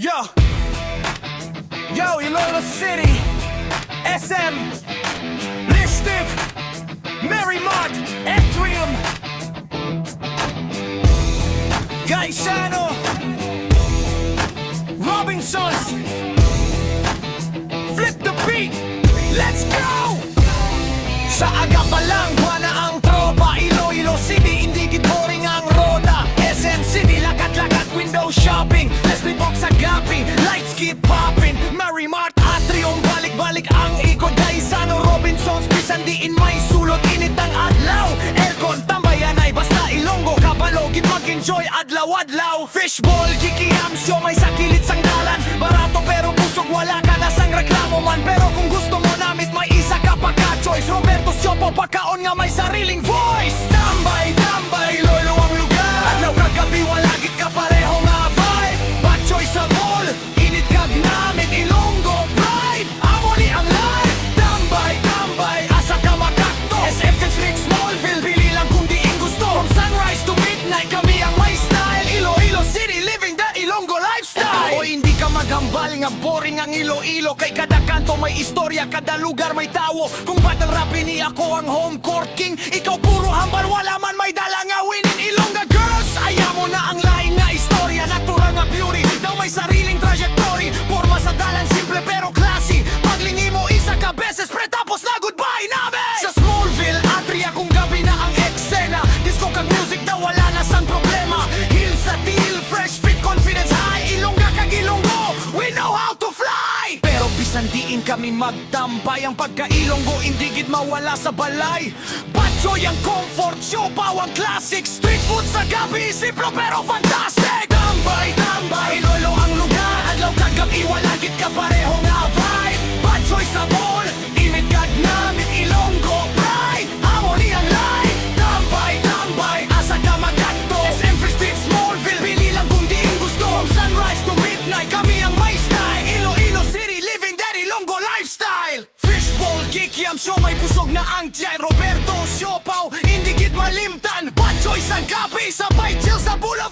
Yo, Iloilo City, SM, Festive, Marymart, Atrium, Gaisano, Robinsons. Flip the beat, let's go! Sa aga pa lang, buwana ang tropa. Iloilo City, hindi boring ang rota. SM City, lakat-lakat, window shopping. Let's be box sa gab-i, lights keep popping. Marymart, Atrium, balik-balik ang ikot. Gaisano, Robinsons, bisan diin, may sulod. Init ang adlaw, Aircon, Tambay, anay, Basta Ilonggo, kabalo, mag-enjoy, adlaw-adlaw. Fishball, kikiam, siomai sa kilid sang dalan. Barato pero busog, wala ka na sang reklamo man. Pero kung gusto mo namit, may isa ka pa ka-choice. Roberto Siopo, pagkaon nga may sariling voice. Tambay, Iloilo ang lugar. Adlaw kag gabi, wala gid ka pareho nga vibe. Bad choice sa ball, init kag namit. Ilonggo, pride, amo ni ang life. Tambay, asa ka makakto. SM Street, Smallville, pili lang kung diin gusto. From sunrise to midnight, kami ang may style. Iloilo City, living the Ilonggo lifestyle. O hindi ka maghambal nga boring ang Iloilo. Kay kada kanto may istorya, kada lugar may tawo. Kung ba't ang rapi ni ako ang home court king, ikaw puro hambal, wala man may dala nga winning. Ilongga girls, ayaw mo na ang laing nga istorya. Natural nga beauty, daw may sariling trajectory. Porma sa dalan, simple pero classy. Paglingi mo isa ka beses, pre tapos na goodbye namin. Sa Smallville, Atrium kung gabi na ang eksena. Disco kag music daw wala na sang problema. Hill sa deal, fresh fit, confidence high. Ilongga kag Ilonggo, we know how to fly. Pero bisan diin kami magtambay. Ang pagka-Ilonggo, hindi gid mawala sa balay. Batchoy ang comfort, siopaw ang classic. Street food sa gabi, simple pero fantastic. Tambay, Iloilo ang lugar. Adlaw kag gabi, wala gid ka pareho nga vibe. Batchoy sa ball, init kag namit. Ilonggo, pride, amo ni ang life. Tambay, asa ka magkakto. SM Street, Smallville, pili lang kung diin gusto. From sunrise to midnight, kami ang may style. Iloilo City, living that Ilonggo lifestyle. Fishball, kikiam, siomai, busog na ang tiyan. Roberto, siopaw, hindi gid malimtan. Bad choice ang gabi, sabay chill sa boulevard.